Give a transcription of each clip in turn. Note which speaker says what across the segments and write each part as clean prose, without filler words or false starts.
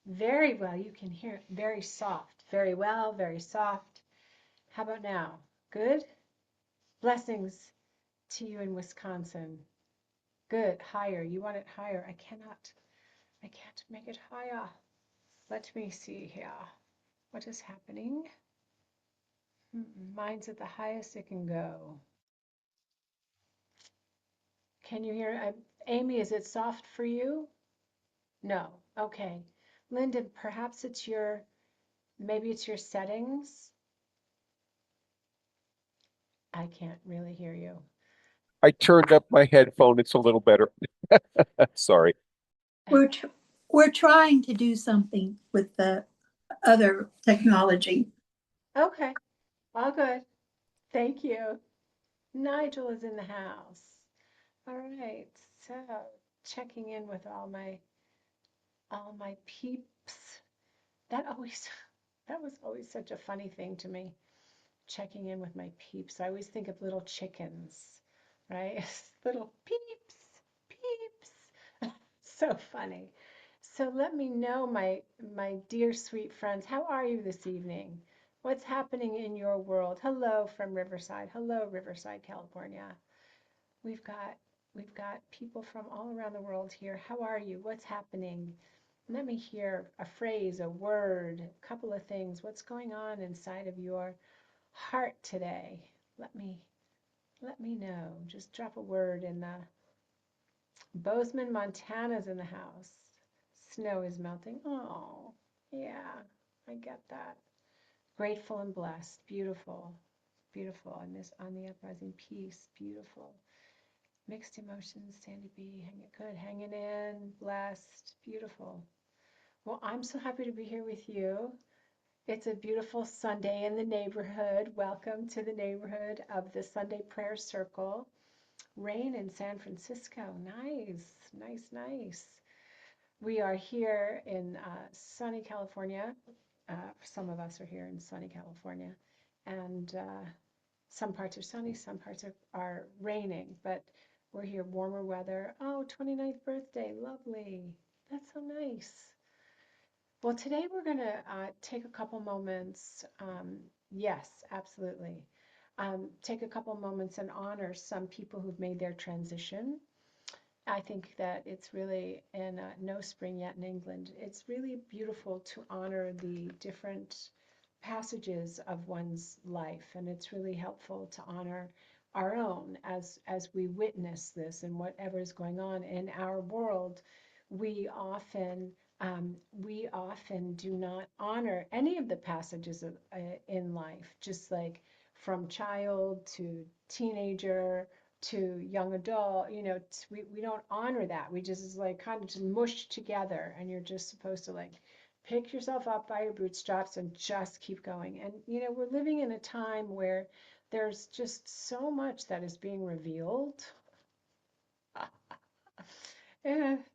Speaker 1: Very well. You can hear it very soft. Very well, very soft. How about now? Good? Blessings to you in Wisconsin. Good. Higher. You want it higher. I cannot. I can't make it higher. Let me see here. What is happening? Mine's at the highest it can go. Can you hear? Amy, is it soft for you? No. Okay. Linda, perhaps maybe it's your settings. I can't really hear you.
Speaker 2: I turned up my headphone. It's a little better. Sorry.
Speaker 3: We're tr- we're trying to do something with the other technology.
Speaker 1: Okay. All good. Thank you. Nigel is in the house. All right. So checking in with all my peeps. That always that was always such a funny thing to me. Checking in with my peeps. I always think of little chickens, right? Little peeps, peeps. So funny. So let me know, my dear sweet friends, how are you this evening? What's happening in your world? Hello from Riverside. Hello, Riverside, California. We've got we've got people from all around the world here. How are you? What's happening? Let me hear a phrase, a word, a couple of things. What's going on inside of your heart today? Let me know. Just drop a word in the Bozeman, Montana's in the house. Snow is melting. Oh, yeah, I get that. Grateful and blessed. Beautiful. Beautiful. I miss on the uprising peace. Beautiful. Mixed emotions, Sandy B. Hanging in, blessed, beautiful. Well, I'm so happy to be here with you. It's a beautiful Sunday in the neighborhood. Welcome to the neighborhood of the Sunday Prayer Circle. Rain in San Francisco. Nice, nice, nice. We are here in sunny California. Some of us are here in sunny California. And some parts are sunny, some parts are raining, but we're here warmer weather. Oh, 29th birthday, lovely. That's so nice. Well, today we're going to take a couple moments. Yes, absolutely. Take a couple moments and honor some people who've made their transition. I think that it's really, in no spring yet in England, it's really beautiful to honor the different passages of one's life, and it's really helpful to honor our own as we witness this and whatever is going on in our world. We often do not honor any of the passages in life, just like from child to teenager to young adult, we don't honor that. We just like kind of just mush together, and you're just supposed to like pick yourself up by your bootstraps and just keep going. And we're living in a time where there's just so much that is being revealed.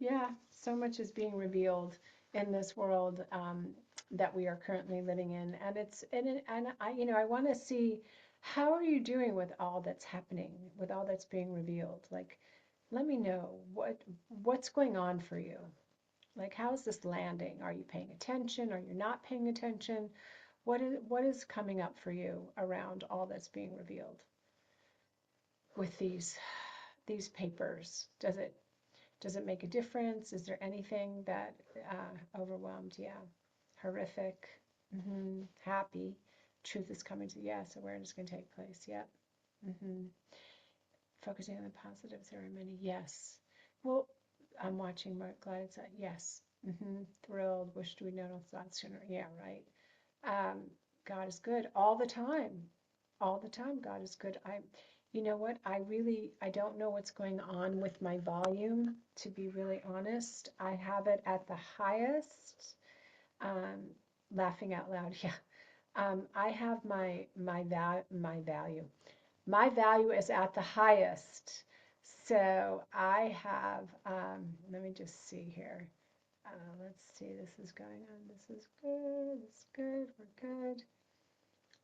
Speaker 1: Yeah, so much is being revealed in this world that we are currently living in, and I want to see how are you doing with all that's happening, with all that's being revealed. Like, let me know what's going on for you. Like, how is this landing? Are you paying attention? Are you not paying attention? What is coming up for you around all that's being revealed with these papers? Does it make a difference? Is there anything that overwhelmed? Yeah. Horrific. Happy. Truth is coming to, yes, awareness can take place. Yep. hmm Focusing on the positives, there are many. Yes. Well, I'm watching Mark Glad. It's yes. Thrilled. Wished we'd known that sooner. Yeah, right. Um, God is good all the time. All the time, God is good. You know what? I don't know what's going on with my volume, to be really honest. I have it at the highest. Um, Laughing out loud, yeah. I have my value. My value is at the highest. So I have, let me just see here. Let's see, this is going on. This is good. This is good. We're good.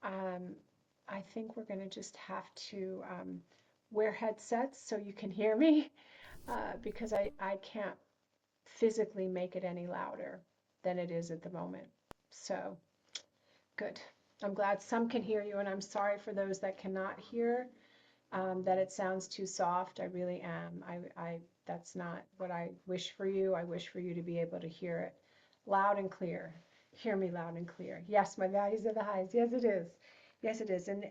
Speaker 1: Um, I think we're going to just have to wear headsets so you can hear me because I can't physically make it any louder. than it is at the moment. So good. I'm glad some can hear you, and I'm sorry for those that cannot hear, that it sounds too soft. I really am. That's not what I wish for you. I wish for you to be able to hear it loud and clear. Hear me loud and clear. Yes, my values are the highest. Yes, it is. Yes, it is. And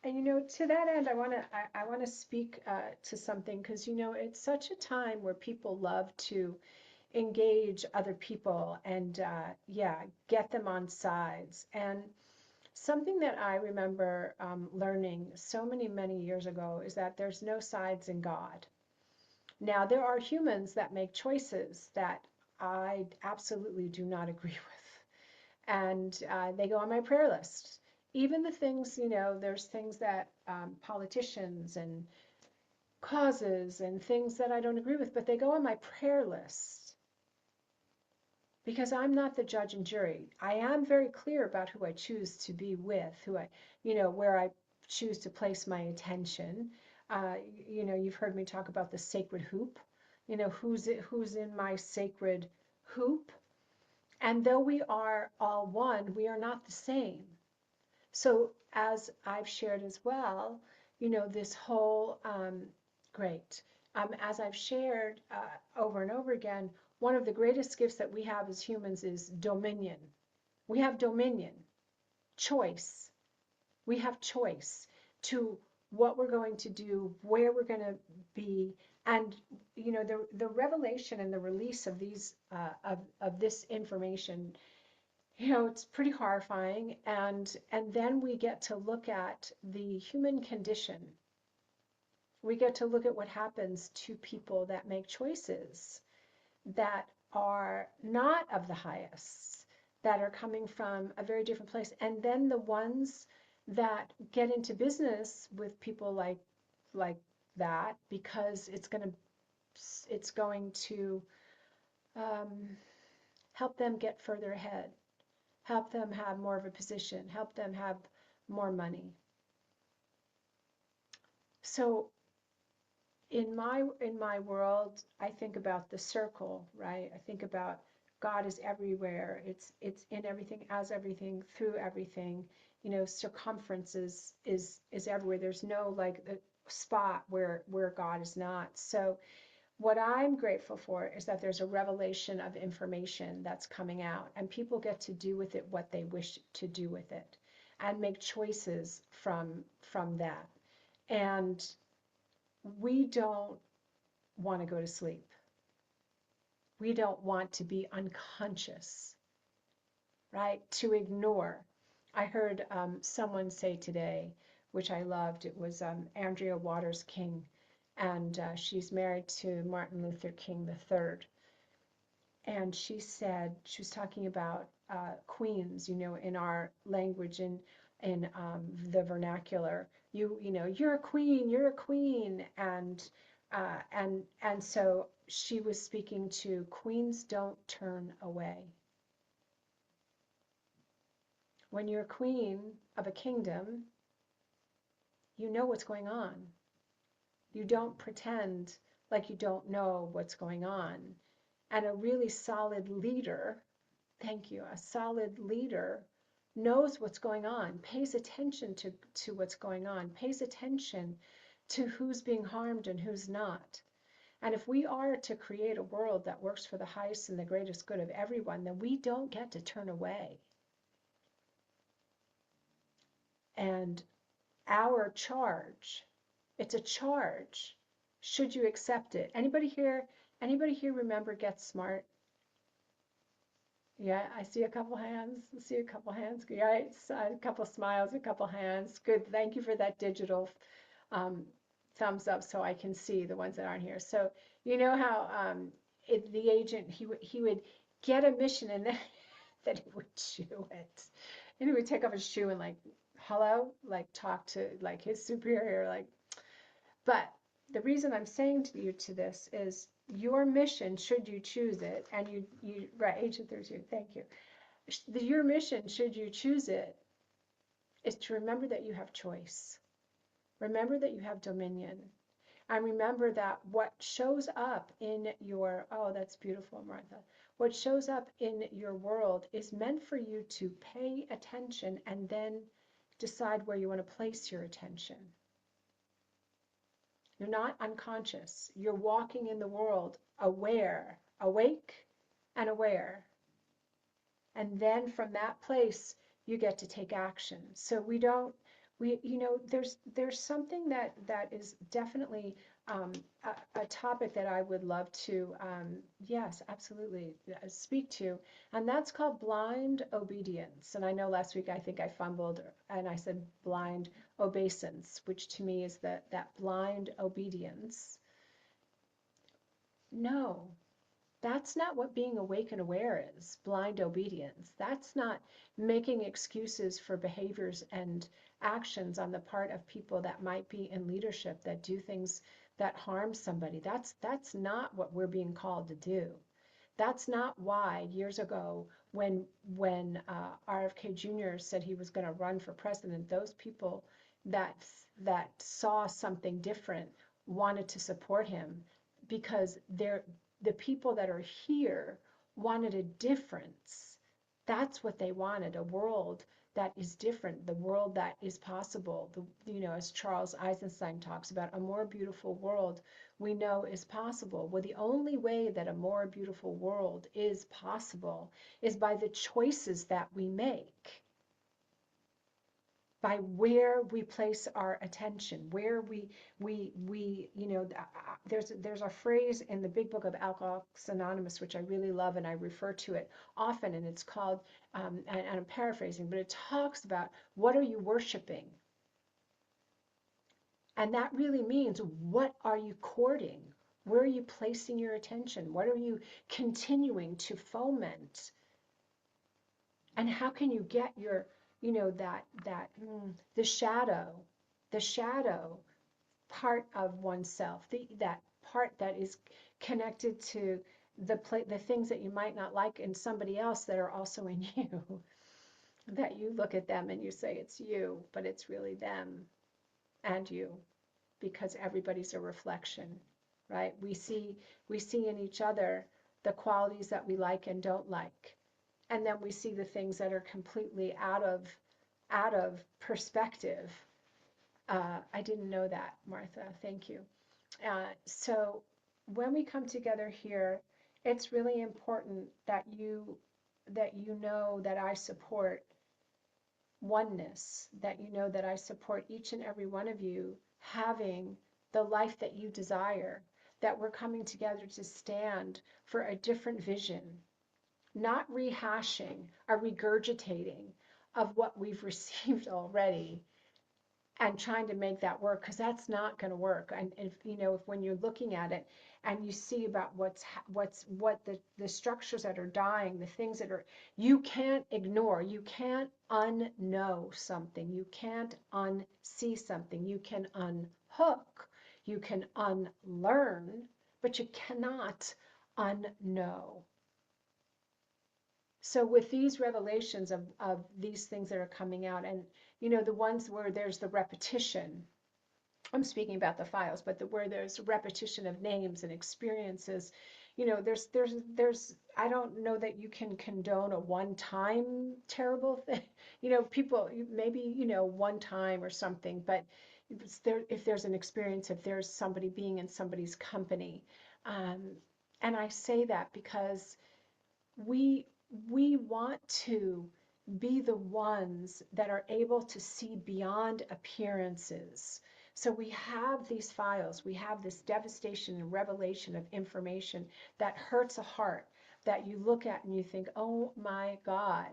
Speaker 1: you know, to that end, I want to speak to something, because you know, it's such a time where people love to engage other people and yeah, get them on sides. And something that I remember learning so many years ago is that there's no sides in God. Now, there are humans that make choices that I absolutely do not agree with, and they go on my prayer list. Even the things, you know, there's things that politicians and causes and things that I don't agree with, but they go on my prayer list because I'm not the judge and jury. I am very clear about who I choose to be with, who I, you know, where I choose to place my attention. You know, you've heard me talk about the sacred hoop. You know, who's in my sacred hoop? And though we are all one, we are not the same. So as I've shared as well, you know, this whole, great, as I've shared over and over again, one of the greatest gifts that we have as humans is dominion. We have dominion, choice. We have choice to what we're going to do, where we're going to be, and you know, the revelation and the release of these of this information, you know, it's pretty horrifying. And then we get to look at the human condition. We get to look at what happens to people that make choices that are not of the highest, that are coming from a very different place. And then the ones that get into business with people like that, because it's going to help them get further ahead, help them have more of a position, help them have more money. So in my world, I think about the circle, right? I think about God is everywhere. It's in everything, as everything, through everything. You know, circumference is everywhere. There's no like the spot where God is not. So what I'm grateful for is that there's a revelation of information that's coming out, and people get to do with it what they wish to do with it, and make choices from that. And we don't want to go to sleep. We don't want to be unconscious, right? To ignore. I heard someone say today, which I loved, it was Andrea Waters King, and she's married to Martin Luther King III. And she said, she was talking about queens, you know, in our language, in the vernacular. You know, you're a queen, you're a queen. And so she was speaking to queens don't turn away. When you're a queen of a kingdom, you know what's going on. You don't pretend like you don't know what's going on. And a really solid leader, thank you, a solid leader knows what's going on, pays attention to what's going on, pays attention to who's being harmed and who's not. And if we are to create a world that works for the highest and the greatest good of everyone, then we don't get to turn away. And our charge, it's a charge. Should you accept it? Anybody here remember Get Smart? Yeah, I see a couple hands. I see a couple hands. Yeah, a couple smiles, a couple hands. Good. Thank you for that digital um, thumbs up so I can see the ones that aren't here. So you know how the agent, he would get a mission, and then that he would chew it. And he would take off his shoe and like, hello, like talk to like his superior, like, but the reason I'm saying to you to this is your mission, should you choose it, and you right, Agent 32, thank you. Your mission, should you choose it, is to remember that you have choice. Remember that you have dominion. And remember that what shows up in your, oh, that's beautiful, Martha. What shows up in your world is meant for you to pay attention and then decide where you want to place your attention. You're not unconscious. You're walking in the world aware, awake and aware. And then from that place, you get to take action. So there's something that is definitely a topic that I would love to, yes, absolutely, speak to, and that's called blind obedience. And I know last week I think I fumbled and I said blind obeisance, which to me is that blind obedience. No, that's not what being awake and aware is, blind obedience. That's not making excuses for behaviors and actions on the part of people that might be in leadership that do things that harm somebody. That's not what we're being called to do. That's not why years ago when RFK Jr. said he was going to run for president, those people that that saw something different wanted to support him because the people that are here wanted a difference. That's what they wanted, a world that is different, the world that is possible. As Charles Eisenstein talks about, a more beautiful world we know is possible. Well, the only way that a more beautiful world is possible is by the choices that we make, by where we place our attention, where there's a phrase in the big book of Alcoholics Anonymous, which I really love, and I refer to it often, and it's called, and I'm paraphrasing, but it talks about what are you worshiping? And that really means what are you courting? Where are you placing your attention? What are you continuing to foment? And how can you get your, the shadow part of oneself, that part that is connected to the things that you might not like in somebody else that are also in you, that you look at them and you say it's you, but it's really them and you, because everybody's a reflection, right? We see in each other the qualities that we like and don't like. And then we see the things that are completely out of perspective. I didn't know that, Martha. Thank you. So when we come together here, it's really important that you know that I support oneness, that you know that I support each and every one of you having the life that you desire, that we're coming together to stand for a different vision, not rehashing or regurgitating of what we've received already and trying to make that work, because that's not going to work. And if when you're looking at it and you see about what the structures that are dying, the things that are, you can't ignore, you can't unknow something, you can't unsee something, you can unhook, you can unlearn, but you cannot unknow. So with these revelations of these things that are coming out, and the ones where there's the repetition, I'm speaking about the files, but where there's repetition of names and experiences, there's I don't know that you can condone a one-time terrible thing. People maybe one time or something, but if there's an experience, if there's somebody being in somebody's company, and I say that because we want to be the ones that are able to see beyond appearances. So we have these files, we have this devastation and revelation of information that hurts a heart, that you look at and you think, oh my God,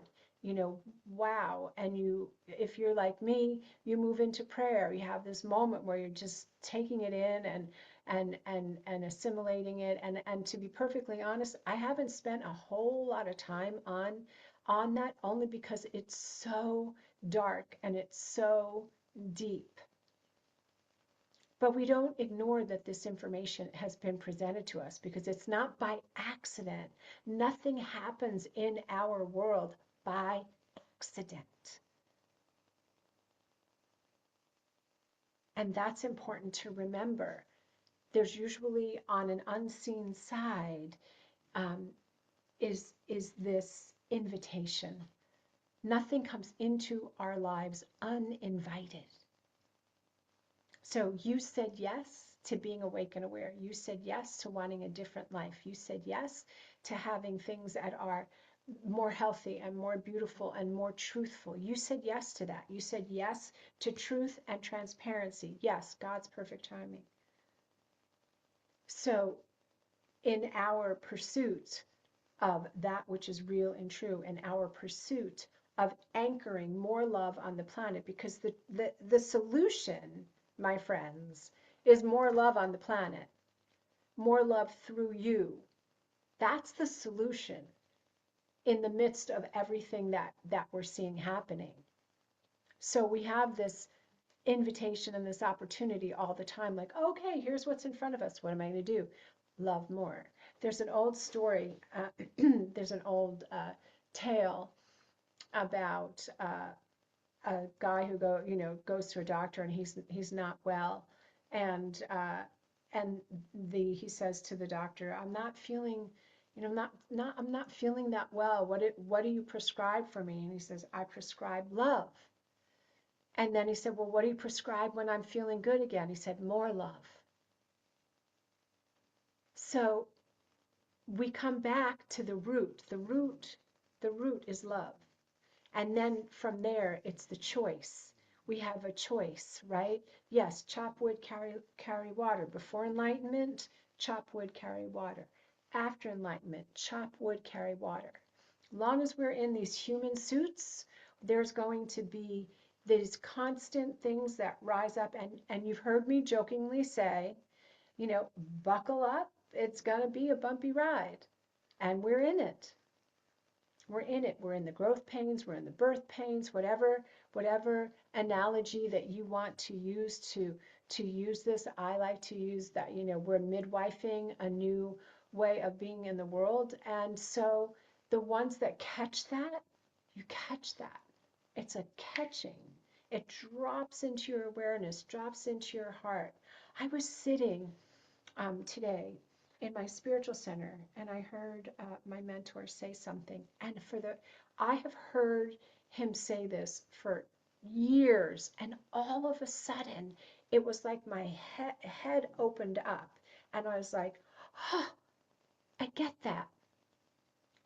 Speaker 1: wow. And if you're like me, you move into prayer. You have this moment where you're just taking it in and assimilating it. And to be perfectly honest, I haven't spent a whole lot of time on that, only because it's so dark and it's so deep. But we don't ignore that this information has been presented to us, because it's not by accident. Nothing happens in our world by accident. And that's important to remember. there's usually on an unseen side, um, is this invitation. Nothing comes into our lives uninvited. So you said yes to being awake and aware. You said yes to wanting a different life. You said yes to having things that are more healthy and more beautiful and more truthful. You said yes to that. You said yes to truth and transparency. Yes, God's perfect timing. So in our pursuit of that which is real and true, and our pursuit of anchoring more love on the planet, because the solution, my friends, is more love on the planet, more love through you. That's the solution in the midst of everything that we're seeing happening. So we have this invitation and this opportunity all the time, like, okay, here's what's in front of us. What am I going to do? Love more. There's an old story, there's an old tale about a guy who goes to a doctor, and he's not well, and he says to the doctor, I'm not feeling, I'm not feeling that well. What do you prescribe for me? And he says, I prescribe love. And then he said, well, what do you prescribe when I'm feeling good again? He said, more love. So we come back to the root. The root is love. And then from there, it's the choice. We have a choice, right? Yes, chop wood, carry water. Before enlightenment, chop wood, carry water. After enlightenment, chop wood, carry water. As long as we're in these human suits, there's going to be these constant things that rise up. And you've heard me jokingly say, buckle up. It's going to be a bumpy ride. And we're in it. We're in it. We're in the growth pains, we're in the birth pains, whatever analogy that you want to use to use this. I like to use that, we're midwifing a new way of being in the world. And so the ones that catch that, you catch that. It's a catching. It drops into your awareness, drops into your heart. I was sitting today in my spiritual center, and I heard my mentor say something. And I have heard him say this for years, and all of a sudden, it was like my head opened up, and I was like, "Huh, I get that."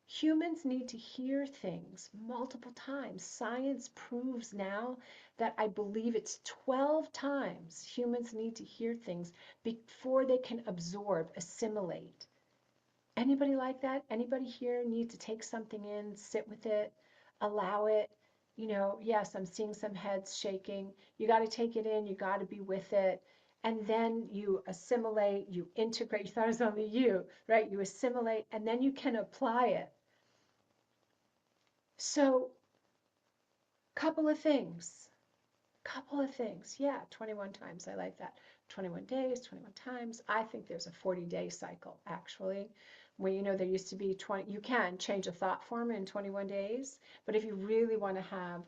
Speaker 1: Humans need to hear things multiple times. Science proves now that I believe it's 12 times humans need to hear things before they can absorb, assimilate. Anybody like that? Anybody here need to take something in, sit with it, allow it? Yes, I'm seeing some heads shaking. You got to take it in, you got to be with it. And then you assimilate, you integrate. You thought it was only you, right? You assimilate, and then you can apply it. So, couple of things. Yeah, 21 times. I like that. 21 days, 21 times. I think there's a 40-day cycle, actually. Where, there used to be 20, you can change a thought form in 21 days, but if you really want to have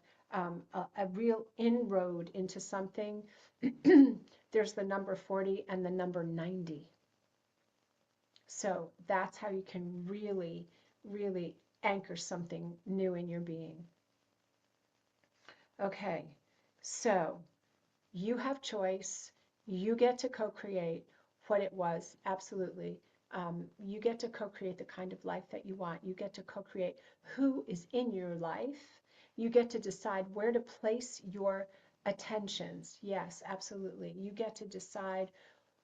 Speaker 1: a real inroad into something, there's the number 40 and the number 90. So that's how you can really, really anchor something new in your being. Okay, so you have choice. You get to co-create what it was, absolutely. You get to co-create the kind of life that you want. You get to co-create who is in your life. You get to decide where to place your attentions. Yes, absolutely. You get to decide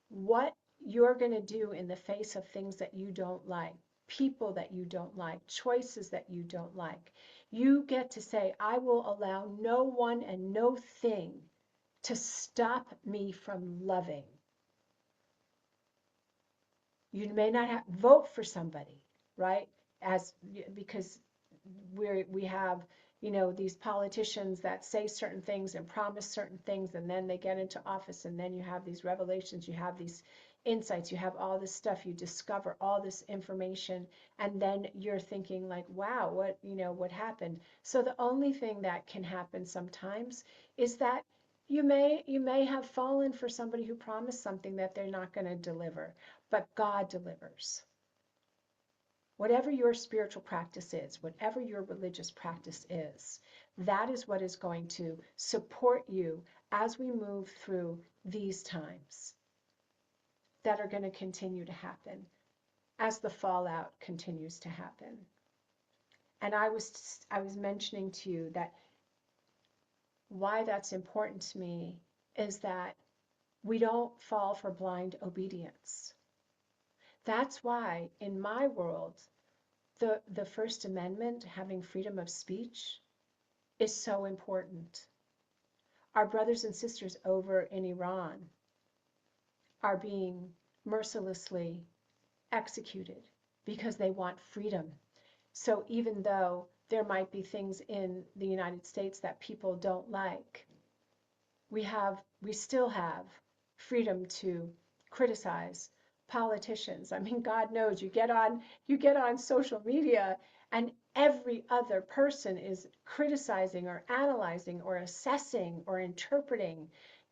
Speaker 1: what you're going to do in the face of things that you don't like, people that you don't like, choices that you don't like. You get to say, I will allow no one and no thing to stop me from loving. You may not vote for somebody, right? Because we have, these politicians that say certain things and promise certain things, and then they get into office, and then you have these revelations, you have these insights, you have all this stuff, you discover all this information, and then you're thinking like, wow, what happened? So the only thing that can happen sometimes is that You may have fallen for somebody who promised something that they're not going to deliver, but God delivers. Whatever your spiritual practice is, whatever your religious practice is, that is what is going to support you as we move through these times that are going to continue to happen as the fallout continues to happen. And I was mentioning to you that why that's important to me is that we don't fall for blind obedience. That's why in my world, the First Amendment, having freedom of speech, is so important. Our brothers and sisters over in Iran are being mercilessly executed because they want freedom. So even though there might be things in the United States that people don't like, we still have freedom to criticize politicians. I mean, God knows you get on social media and every other person is criticizing or analyzing or assessing or interpreting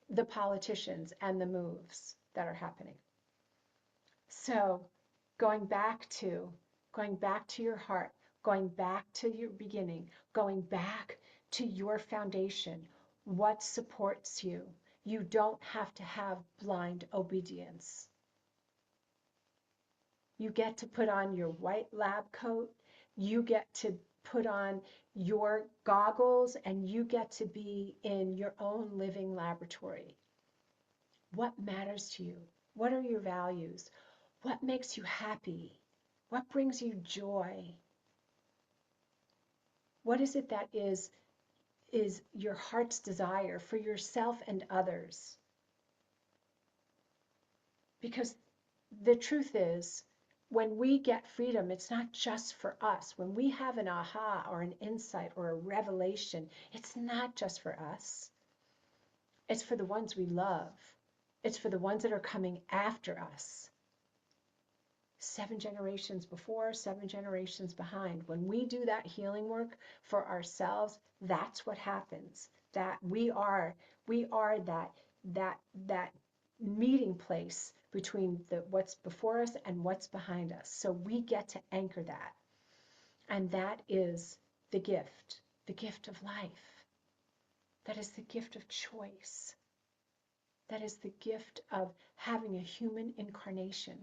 Speaker 1: the politicians and the moves that are happening. So going back to your heart, going back to your beginning, going back to your foundation, what supports you. You don't have to have blind obedience. You get to put on your white lab coat. You get to put on your goggles and you get to be in your own living laboratory. What matters to you? What are your values? What makes you happy? What brings you joy? What is it that is your heart's desire for yourself and others? Because the truth is, when we get freedom, it's not just for us. When we have an aha or an insight or a revelation, it's not just for us. It's for the ones we love. It's for the ones that are coming after us. 7 generations before, 7 generations behind. When we do that healing work for ourselves, that's what happens. That we are that meeting place between what's before us and what's behind us. So we get to anchor that. And that is the gift of life. That is the gift of choice. That is the gift of having a human incarnation.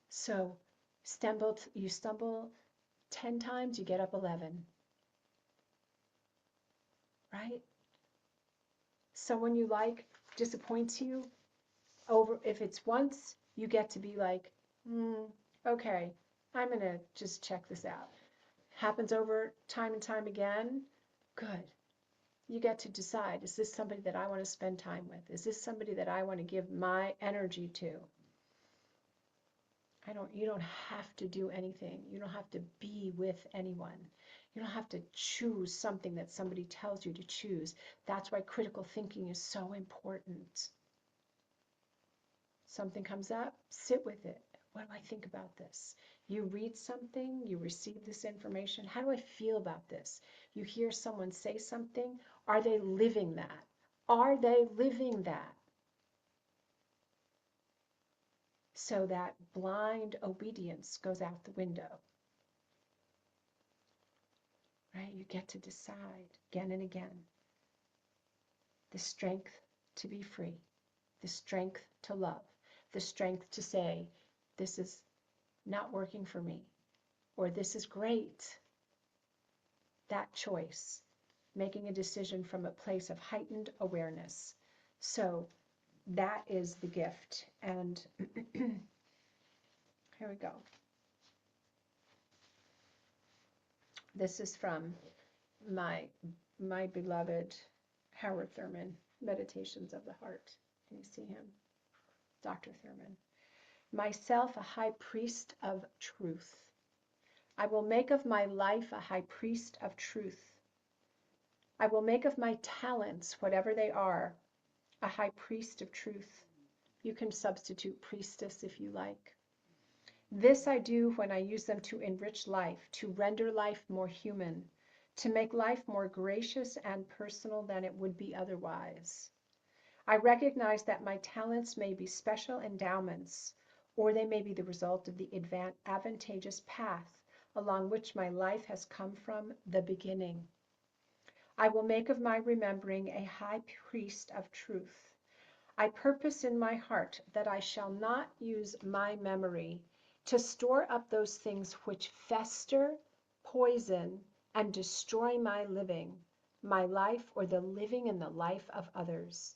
Speaker 1: So you stumble 10 times, you get up 11. Right? Someone you like disappoints you. If it's once, you get to be like, okay, I'm going to just check this out. Happens over time and time again. Good. You get to decide, is this somebody that I want to spend time with? Is this somebody that I want to give my energy to? You don't have to do anything. You don't have to be with anyone. You don't have to choose something that somebody tells you to choose. That's why critical thinking is so important. Something comes up, sit with it. What do I think about this? You read something, you receive this information. How do I feel about this? You hear someone say something. Are they living that? Are they living that? So that blind obedience goes out the window. Right? You get to decide again and again. The strength to be free, the strength to love, the strength to say, this is not working for me, or this is great. That choice, making a decision from a place of heightened awareness. So that is the gift. And here we go. This is from my beloved Howard Thurman, Meditations of the Heart. Can you see him? Dr. Thurman. Myself a high priest of truth. I will make of my life a high priest of truth. I will make of my talents, whatever they are, a high priest of truth. You can substitute priestess if you like. This I do when I use them to enrich life, to render life more human, to make life more gracious and personal than it would be otherwise. I recognize that my talents may be special endowments, or they may be the result of the advantageous path along which my life has come from the beginning. I will make of my remembering a high priest of truth. I purpose in my heart that I shall not use my memory to store up those things which fester, poison, and destroy my living, my life, or the living and the life of others.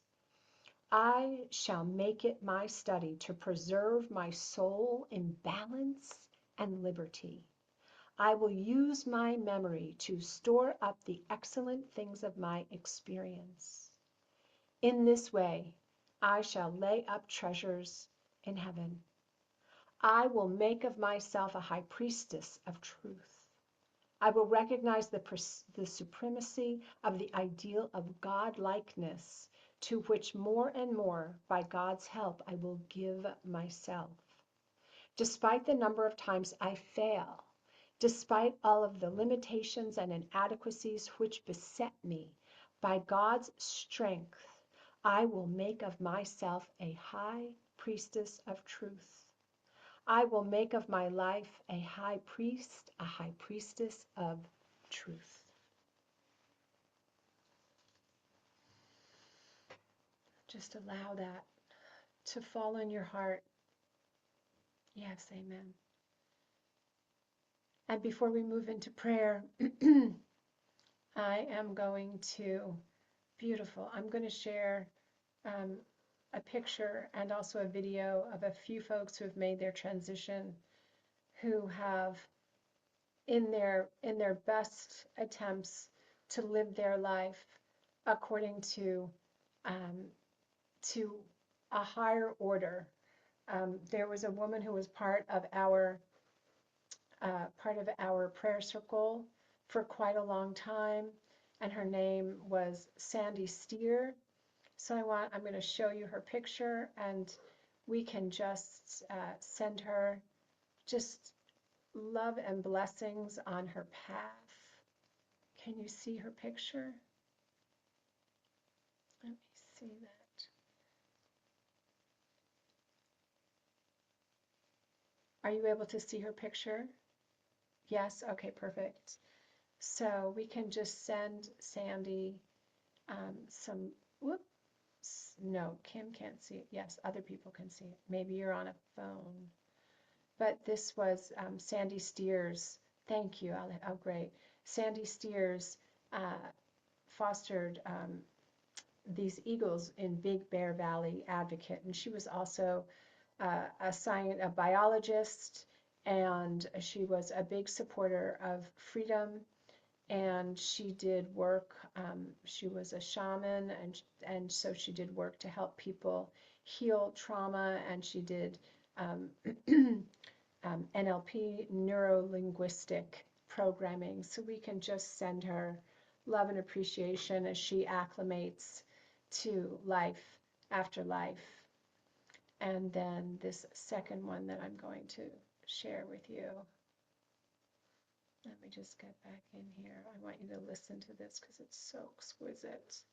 Speaker 1: I shall make it my study to preserve my soul in balance and liberty. I will use my memory to store up the excellent things of my experience. In this way, I shall lay up treasures in heaven. I will make of myself a high priestess of truth. I will recognize the supremacy of the ideal of God-likeness, to which more and more, by God's help, I will give myself. Despite the number of times I fail, despite all of the limitations and inadequacies which beset me, by God's strength, I will make of myself a high priestess of truth. I will make of my life a high priest, a high priestess of truth. Just allow that to fall in your heart. Yes, amen. And before we move into prayer, I am going to, beautiful, I'm going to share a picture and also a video of a few folks who have made their transition, who have in their best attempts to live their life according to a higher order. There was a woman who was part of our prayer circle for quite a long time, and her name was Sandy Steer. So I'm going to show you her picture, and we can just send her just love and blessings on her path. Can you see her picture? Let me see that. Are you able to see her picture? Yes? Okay, perfect. So we can just send Sandy some, whoops, no, Kim can't see it. Yes, other people can see it. Maybe you're on a phone. But this was Sandy Steers. Thank you. Oh, great. Sandy Steers fostered these eagles in Big Bear Valley Advocate, and she was also a biologist, and she was a big supporter of freedom, and she did work. She was a shaman, and so she did work to help people heal trauma, and she did NLP, neuro-linguistic programming. So we can just send her love and appreciation as she acclimates to life after life. And then this second one that I'm going to share with you. Let me just get back in here. I want you to listen to this because it's so exquisite.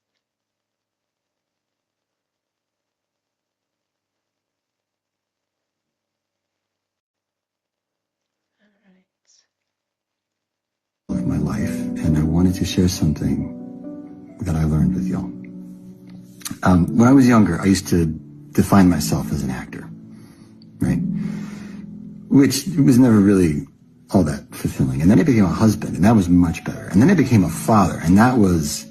Speaker 1: All right.
Speaker 4: Of my life, and I wanted to share something that I learned with y'all. When I was younger, I used to define myself as an actor, right? Which was never really all that fulfilling. And then I became a husband, and that was much better. And then I became a father, and that was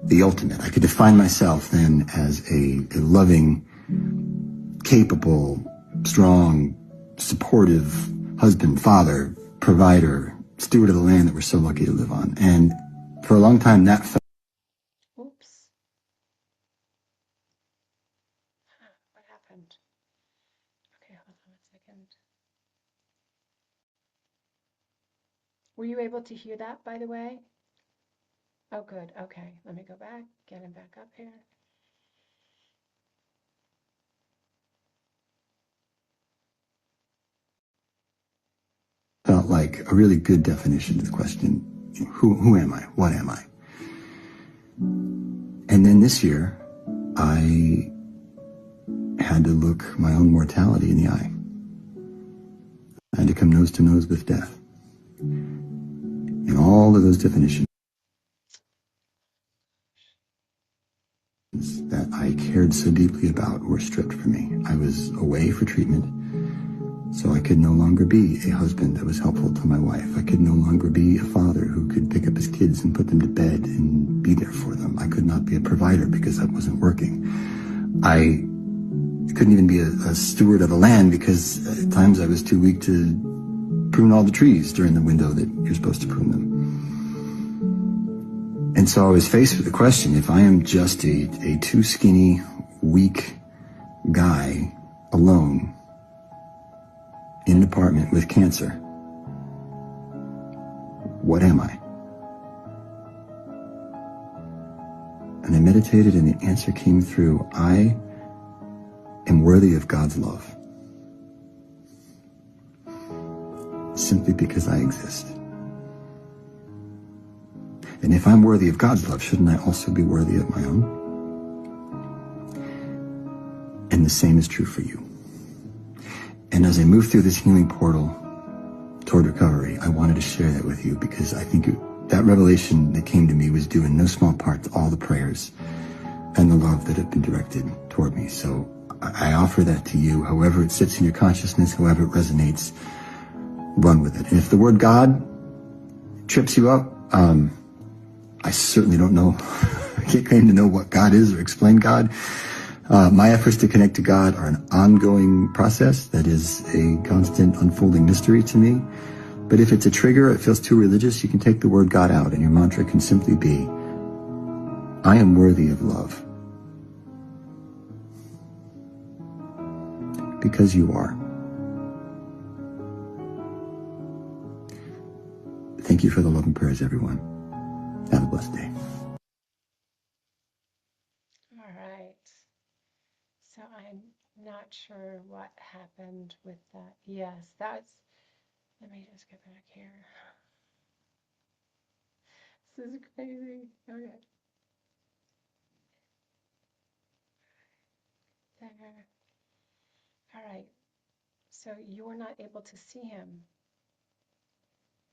Speaker 4: the ultimate. I could define myself then as a loving, capable, strong, supportive husband, father, provider, steward of the land that we're so lucky to live on. And for a long time, that felt...
Speaker 1: Oops. What happened? Okay, hold on a second. Were you able to hear that, by the way? Oh, good. Okay, let me go back, get him back up here.
Speaker 4: felt like a really good definition to the question, Who am I? What am I? And then this year, I had to look my own mortality in the eye. I had to come nose to nose with death. And all of those definitions that I cared so deeply about were stripped from me. I was away for treatment, so I could no longer be a husband that was helpful to my wife. I could no longer be a father who could pick up his kids and put them to bed and be there for them. I could not be a provider because I wasn't working. I couldn't even be a steward of the land because at times I was too weak to prune all the trees during the window that you're supposed to prune them. And so I was faced with the question, if I am just a too skinny, weak guy alone in an apartment with cancer, what am I? And I meditated and the answer came through. I am worthy of God's love. Simply because I exist. And if I'm worthy of God's love, shouldn't I also be worthy of my own? And the same is true for you. And as I move through this healing portal toward recovery, I wanted to share that with you because I think that revelation that came to me was due in no small part to all the prayers and the love that have been directed toward me. So I offer that to you, however it sits in your consciousness, however it resonates, run with it. And if the word God trips you up, I certainly don't know. I can't claim to know what God is or explain God. My efforts to connect to God are an ongoing process that is a constant unfolding mystery to me. But if it's a trigger, it feels too religious, you can take the word God out and your mantra can simply be, I am worthy of love. Because you are. Thank you for the love and prayers, everyone. Have a blessed day.
Speaker 1: All right. So I'm not sure what happened with that. Yes, that's, let me just get back here. This is crazy. Okay. There. All right. So you're not able to see him.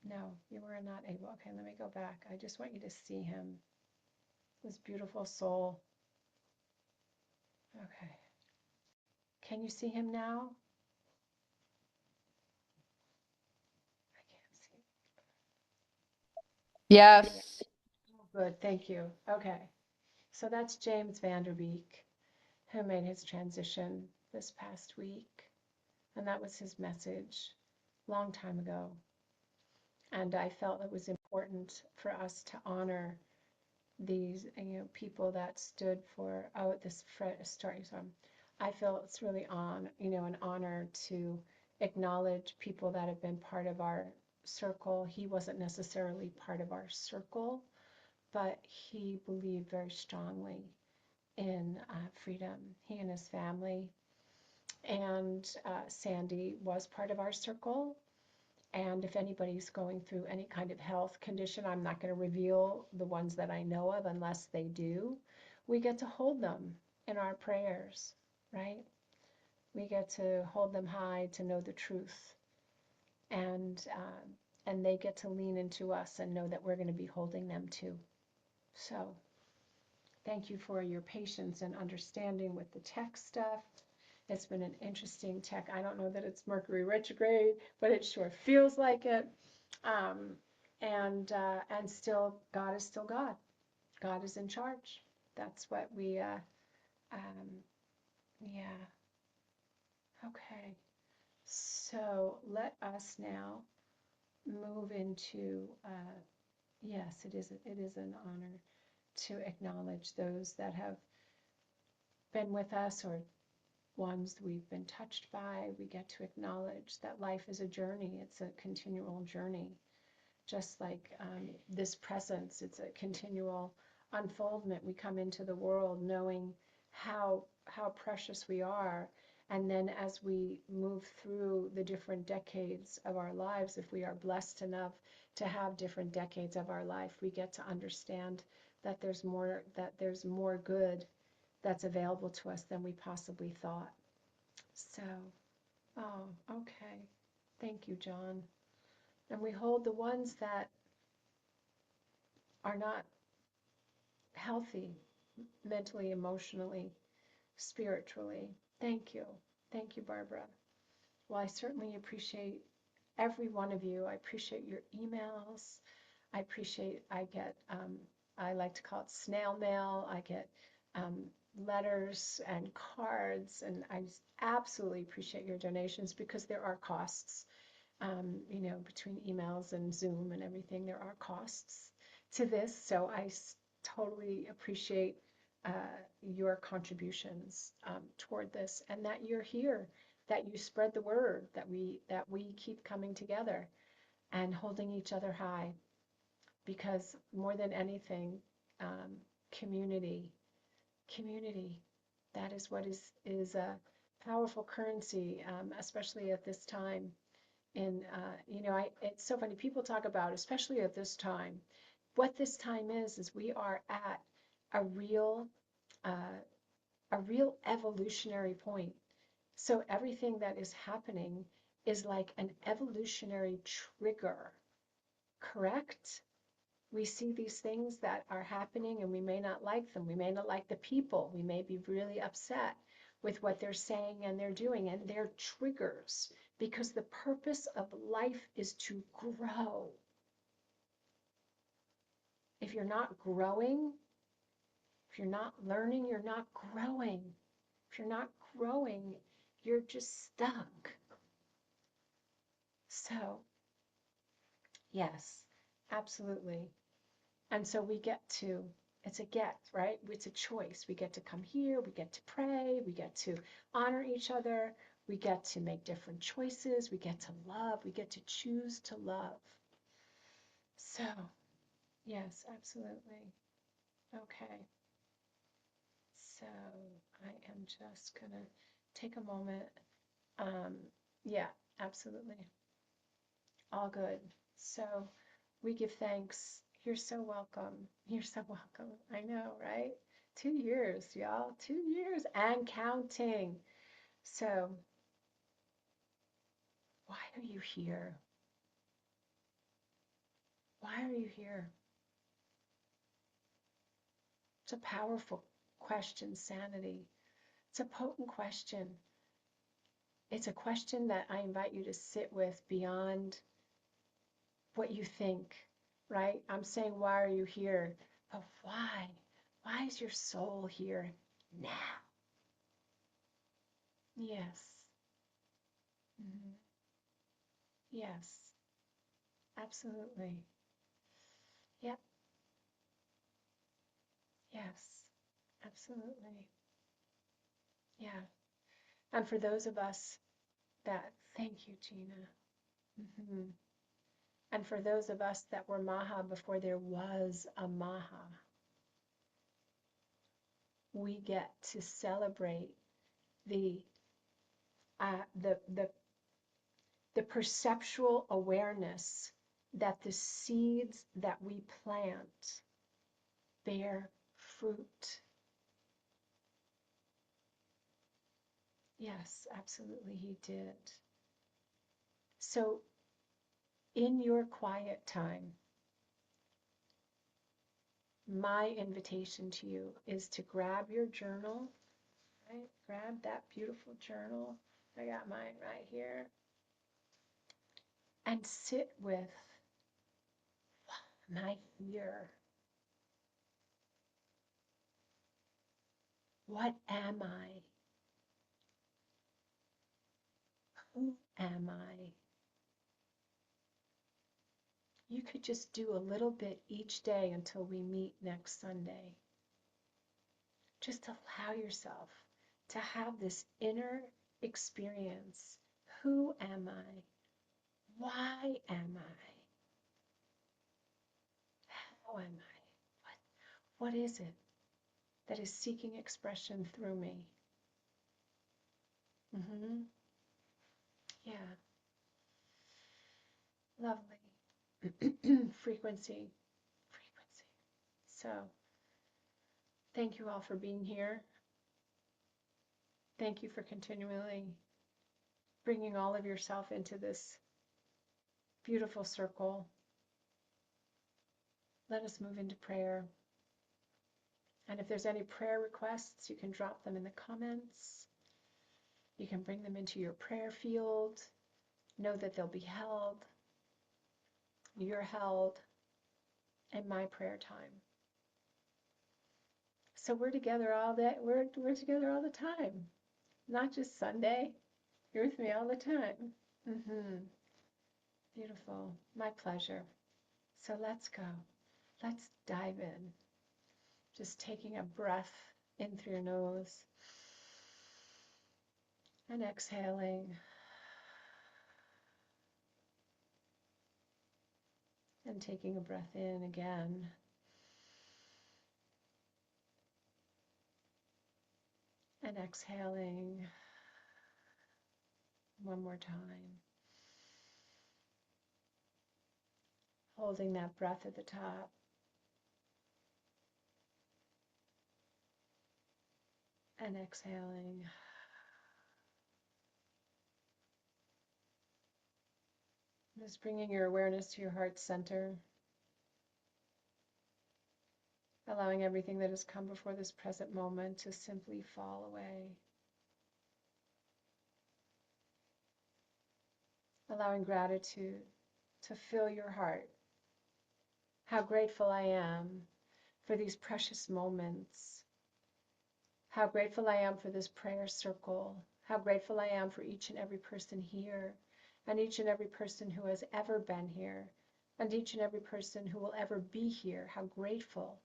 Speaker 1: No, you were not able. Okay, let me go back. I just want you to see him. This beautiful soul. Okay. Can you see him now? I can't see.
Speaker 5: Yes.
Speaker 1: Oh, good, thank you. Okay. So that's JamesVanDerBeek, who made his transition this past week. And that was his message long time ago. And I felt it was important for us to honor these people that stood for this story. So I feel it's really an honor to acknowledge people that have been part of our circle. He wasn't necessarily part of our circle, but he believed very strongly in freedom. He and his family, and Sandy was part of our circle. And if anybody's going through any kind of health condition, I'm not going to reveal the ones that I know of unless they do. We get to hold them in our prayers, right? We get to hold them high to know the truth, and they get to lean into us and know that we're going to be holding them too. So thank you for your patience and understanding with the tech stuff. It's been an interesting tech. I don't know that it's Mercury retrograde, but it sure feels like it. And still, God is still God. God is in charge. That's what yeah. Okay. So let us now move into, yes, it is an honor to acknowledge those that have been with us or ones we've been touched by. We get to acknowledge that life is a journey. It's a continual journey. Just like this presence, it's a continual unfoldment. We come into the world knowing how precious we are And then as we move through the different decades of our lives, if we are blessed enough to have different decades of our life, we get to understand that there's more good that's available to us than we possibly thought. So, oh, okay. Thank you, John. And we hold the ones that are not healthy mentally, emotionally, spiritually. Thank you. Thank you, Barbara. Well, I certainly appreciate every one of you. I appreciate your emails. I get, I like to call it snail mail. I get letters and cards, and I absolutely appreciate your donations because there are costs. Between emails and Zoom and everything, there are costs to this. So I totally appreciate your contributions toward this, and that you're here, that you spread the word, that we keep coming together and holding each other high, because more than anything, community, community, that is what is a powerful currency, especially at this time. And it's so funny. People talk about, especially at this time, what this time is we are at a real, uh, a real evolutionary point. So everything that is happening is like an evolutionary trigger, correct? We see these things that are happening and we may not like them. We may not like the people. We may be really upset with what they're saying and they're doing, and they're triggers, because the purpose of life is to grow. If you're not growing, if you're not learning, you're not growing. If you're not growing, you're just stuck. So, yes, absolutely. And so it's a get, right? It's a choice. We get to come here, we get to pray, we get to honor each other, we get to make different choices, we get to love, we get to choose to love. So, yes, absolutely. Okay. So, I am just going to take a moment. Yeah, absolutely. All good. So, we give thanks. You're so welcome. You're so welcome. I know, right? 2 years, y'all. 2 years and counting. So, why are you here? Why are you here? It's a powerful question, sanity. It's a potent question. It's a question that I invite you to sit with beyond what you think, right? I'm saying, why are you here? But why? Why is your soul here now? Yes. Mhm. Yes, absolutely. Yep. Yes, absolutely. Yeah. And for those of us thank you, Gina. hmm And for those of us that were Maha before there was a Maha, we get to celebrate the uh, the the the perceptual awareness that the seeds that we plant bear fruit. Yes, absolutely, he did. So, in your quiet time, my invitation to you is to grab your journal, right? Grab that beautiful journal. I got mine right here. And sit with, am I here? What am I? Who am I? You could just do a little bit each day until we meet next Sunday. Just allow yourself to have this inner experience. Who am I? Why am I? How am I? What is it that is seeking expression through me? Mm-hmm. Yeah. Lovely. Frequency. Frequency. So, thank you all for being here. Thank you for continually bringing all of yourself into this beautiful circle. Let us move into prayer. And if there's any prayer requests, you can drop them in the comments. You can bring them into your prayer field. Know that they'll be held. You're held in my prayer time. So we're together all day. We're together all the time. Not just Sunday. You're with me all the time. Beautiful. My pleasure. So let's go. Let's dive in. Just taking a breath in through your nose and exhaling and taking a breath in again. And exhaling one more time. Holding that breath at the top. And exhaling. Just bringing your awareness to your heart center. Allowing everything that has come before this present moment to simply fall away. Allowing gratitude to fill your heart. How grateful I am for these precious moments. How grateful I am for this prayer circle. How grateful I am for each and every person here, and each and every person who has ever been here, and each and every person who will ever be here. How grateful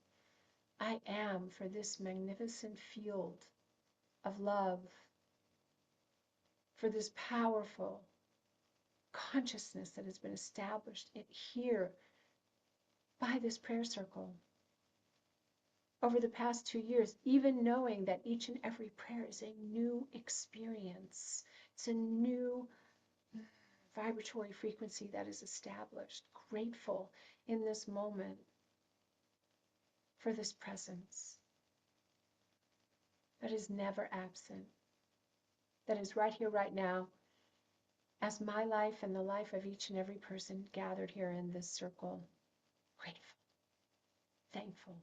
Speaker 1: I am for this magnificent field of love, for this powerful consciousness that has been established here by this prayer circle. Over the past 2 years, even knowing that each and every prayer is a new experience. It's a new vibratory frequency that is established. Grateful in this moment for this presence that is never absent, that is right here, right now, as my life and the life of each and every person gathered here in this circle. Grateful, thankful,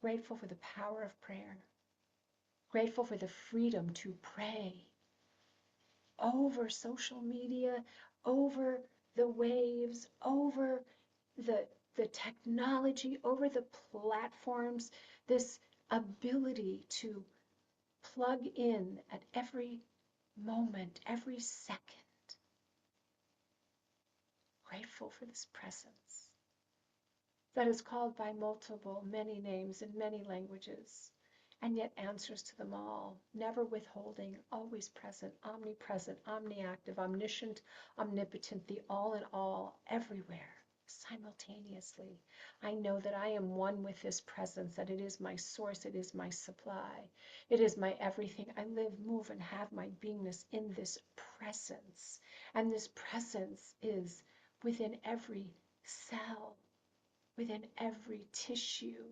Speaker 1: grateful for the power of prayer, grateful for the freedom to pray over social media, over the waves, over the technology, over the platforms, this ability to plug in at every moment, every second. Grateful for this presence that is called by many names in many languages, and yet answers to them all, never withholding, always present, omnipresent, omniactive, omniscient, omnipotent, the all in all, everywhere, simultaneously. I know that I am one with this presence, that it is my source, it is my supply, it is my everything. I live, move, and have my beingness in this presence, and this presence is within every cell, within every tissue,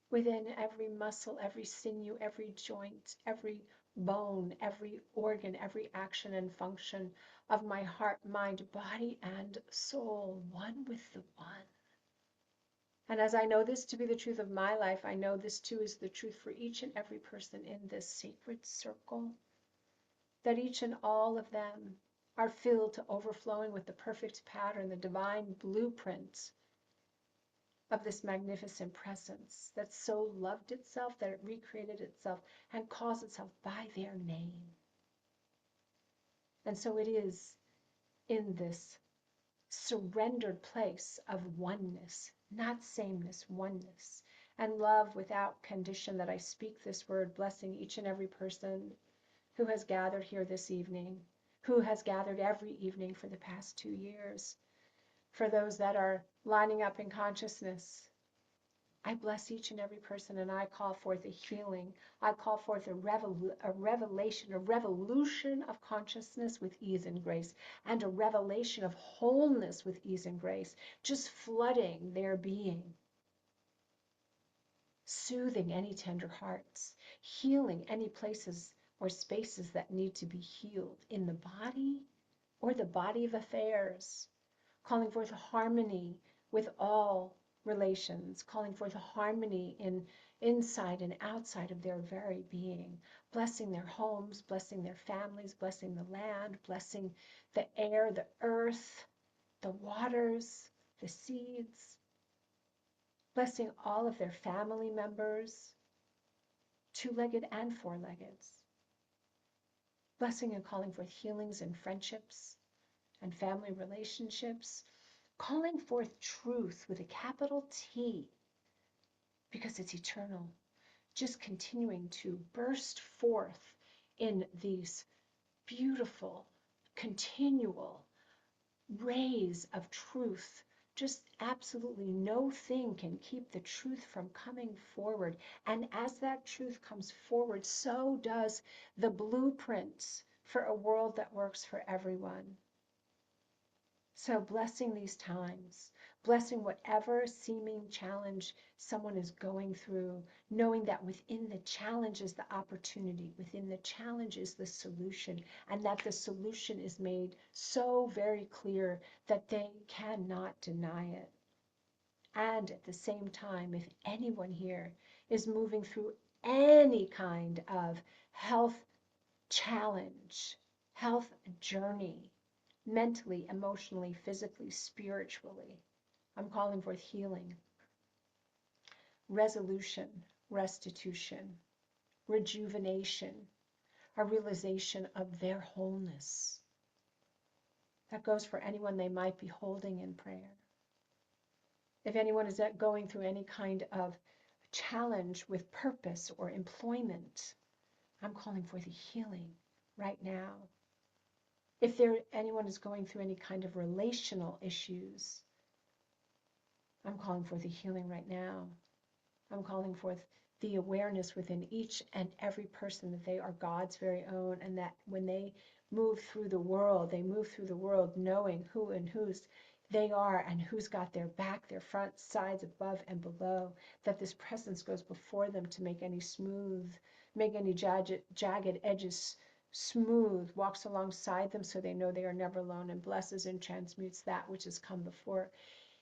Speaker 1: within every muscle, every sinew, every joint, every bone, every organ, every action and function of my heart, mind, body, and soul, one with the one. And as I know this to be the truth of my life, I know this too is the truth for each and every person in this sacred circle, that each and all of them are filled to overflowing with the perfect pattern, the divine blueprint of this magnificent presence that so loved itself that it recreated itself and calls itself by their name. And so it is in this surrendered place of oneness, not sameness, oneness, and love without condition that I speak this word, blessing each and every person who has gathered here this evening, who has gathered every evening for the past 2 years, for those that are lining up in consciousness I bless each and every person, and I call forth a healing. I call forth a revelation, a revolution of consciousness with ease and grace, and a revelation of wholeness with ease and grace, just flooding their being, soothing any tender hearts, healing any places or spaces that need to be healed in the body or the body of affairs, calling forth harmony with all relations, calling forth harmony in inside and outside of their very being, blessing their homes, blessing their families, blessing the land, blessing the air, the earth, the waters, the seeds, blessing all of their family members, two-legged and four-legged, blessing and calling forth healings in friendships and family relationships, calling forth truth with a capital T, because it's eternal, just continuing to burst forth in these beautiful, continual rays of truth. Just absolutely no thing can keep the truth from coming forward. And as that truth comes forward, so does the blueprint for a world that works for everyone. So blessing these times, blessing whatever seeming challenge someone is going through, knowing that within the challenge is the opportunity, within the challenge is the solution, and that the solution is made so very clear that they cannot deny it. And at the same time, if anyone here is moving through any kind of health challenge, health journey, mentally, emotionally, physically, spiritually, I'm calling forth healing, resolution, restitution, rejuvenation, a realization of their wholeness. That goes for anyone they might be holding in prayer. If anyone is going through any kind of challenge with purpose or employment, I'm calling forth a healing right now. If anyone is going through any kind of relational issues, I'm calling forth a healing right now. I'm calling forth the awareness within each and every person that they are God's very own, and that when they move through the world, they move through the world knowing who and whose they are and who's got their back, their front, sides, above and below, that this presence goes before them to make any jagged edges smooth, walks alongside them so they know they are never alone, and blesses and transmutes that which has come before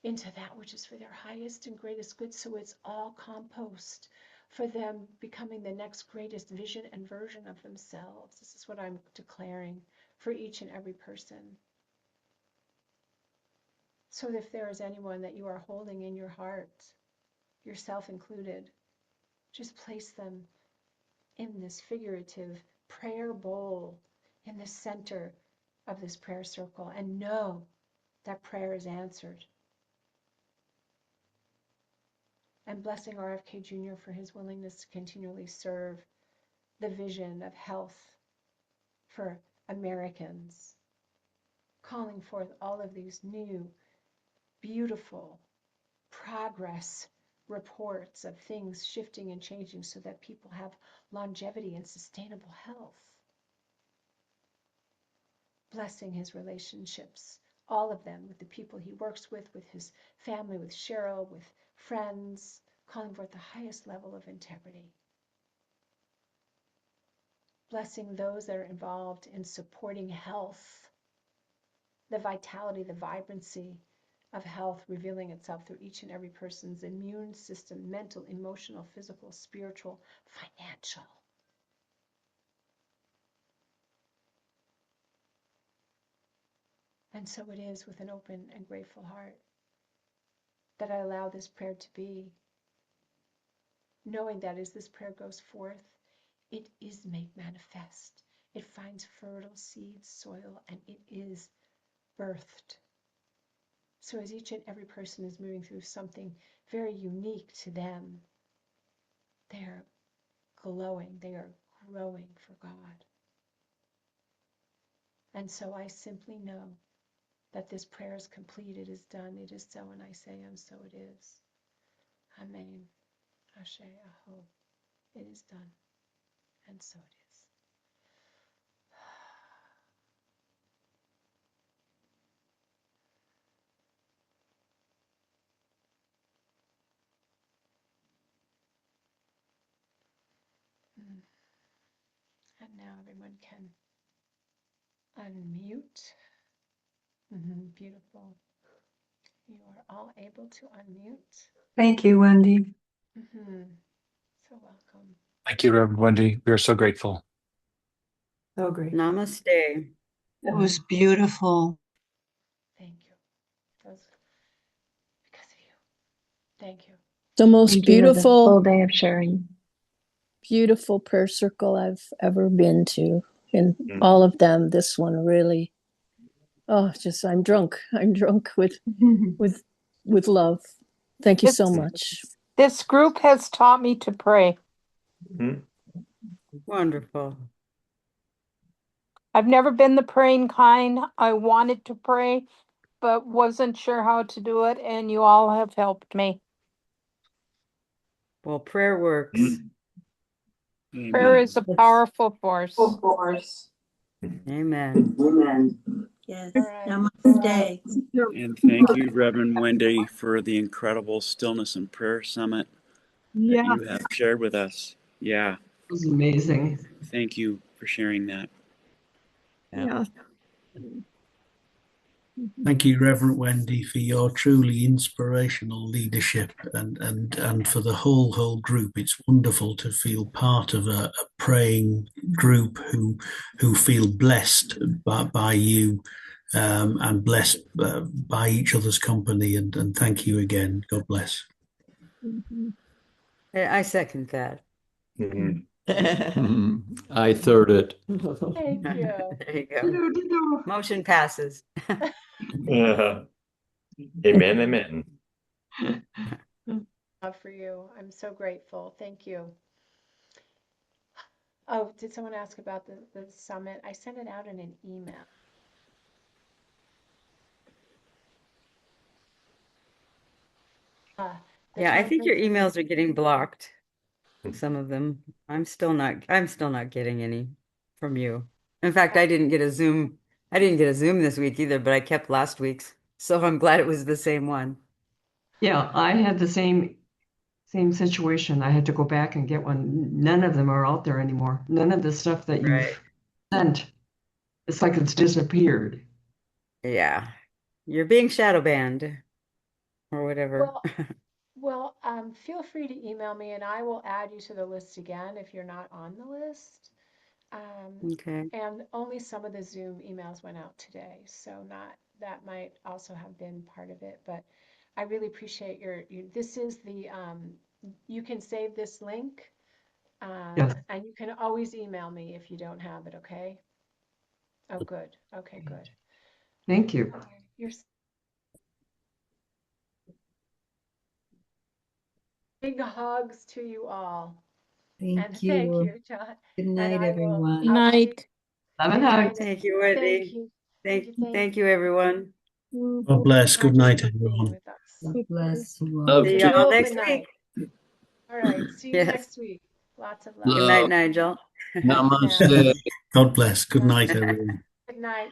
Speaker 1: into that which is for their highest and greatest good. So it's all compost for them becoming the next greatest vision and version of themselves. This is what I'm declaring for each and every person. So if there is anyone that you are holding in your heart, yourself included, just place them in this figurative prayer bowl in the center of this prayer circle, and know that prayer is answered. And blessing RFK Jr. for his willingness to continually serve the vision of health for Americans, calling forth all of these new, beautiful progress reports of things shifting and changing so that people have longevity and sustainable health. Blessing his relationships, all of them, with the people he works with his family, with Cheryl, with friends, calling forth the highest level of integrity. Blessing those that are involved in supporting health, the vitality, the vibrancy of health revealing itself through each and every person's immune system, mental, emotional, physical, spiritual, financial. And so it is with an open and grateful heart that I allow this prayer to be, knowing that as this prayer goes forth, it is made manifest. It finds fertile seed soil, and it is birthed. So as each and every person is moving through something very unique to them, they are glowing, they are growing for God. And so I simply know that this prayer is complete, it is done, it is so, and I say, and so it is. Amen. Ashe, Aho. It is done. And so it is. And now everyone can unmute. Beautiful. You are all able to unmute.
Speaker 5: Thank you, Wendy.
Speaker 1: So welcome.
Speaker 6: Thank you, Reverend Wendy. We are so grateful.
Speaker 5: So great.
Speaker 7: Namaste.
Speaker 5: It was beautiful.
Speaker 1: Thank you. That was because of you. Thank you.
Speaker 8: The most
Speaker 9: Thank you. It was a full
Speaker 8: beautiful,
Speaker 9: day of sharing.
Speaker 8: beautiful prayer circle I've ever been to. In all of them, this one really, just I'm drunk. I'm drunk with love. Thank you so much.
Speaker 10: This group has taught me to pray.
Speaker 7: Wonderful.
Speaker 10: I've never been the praying kind. I wanted to pray, but wasn't sure how to do it, and you all have helped me.
Speaker 7: Well, prayer works.
Speaker 10: Prayer is a powerful force.
Speaker 5: Of course.
Speaker 7: Amen.
Speaker 3: Yes.
Speaker 1: All right.
Speaker 3: Namaste.
Speaker 11: And thank you, Reverend Wendy, for the incredible Stillness and Prayer Summit that you have shared with us. Yeah.
Speaker 5: It was amazing.
Speaker 11: Thank you for sharing that.
Speaker 8: Yeah.
Speaker 12: Thank you, Reverend Wendy, for your truly inspirational leadership and for the whole group. It's wonderful to feel part of a praying group who feel blessed by you and blessed by each other's company. And thank you again. God bless.
Speaker 7: I second that.
Speaker 2: I third it.
Speaker 1: Thank you.
Speaker 7: There you go. Motion passes.
Speaker 13: Amen, amen.
Speaker 1: Love for you. I'm so grateful. Thank you. Oh, did someone ask about the summit? I sent it out in an email.
Speaker 7: Yeah, I think your emails are getting blocked. Some of them. I'm still not getting any from you. In fact, I didn't get a Zoom this week either, but I kept last week's. So I'm glad it was the same one.
Speaker 5: Yeah, I had the same situation. I had to go back and get one. None of them are out there anymore. None of the stuff that you've sent. It's like it's disappeared.
Speaker 7: Yeah. You're being shadow banned or whatever.
Speaker 1: Well, feel free to email me and I will add you to the list again if you're not on the list.
Speaker 7: Okay.
Speaker 1: And only some of the Zoom emails went out today, so that might also have been part of it. But I really appreciate this is the you can save this link,
Speaker 5: Yes.
Speaker 1: and you can always email me if you don't have it. Okay. Oh, good. Okay, good.
Speaker 5: Thank you.
Speaker 1: You're big hugs to you all.
Speaker 9: Thank you.
Speaker 1: Thank you, John.
Speaker 9: Good night, everyone.
Speaker 8: Good night.
Speaker 7: Thank you, Wendy. Thank you, everyone.
Speaker 12: God bless. Good night, everyone.
Speaker 9: God bless you all.
Speaker 2: Love
Speaker 7: See
Speaker 2: to
Speaker 7: y'all next week.
Speaker 1: All right. See you next week. Lots of love.
Speaker 7: Good night, Nigel.
Speaker 2: Namaste.
Speaker 12: God bless. Good night, everyone.
Speaker 1: Good night.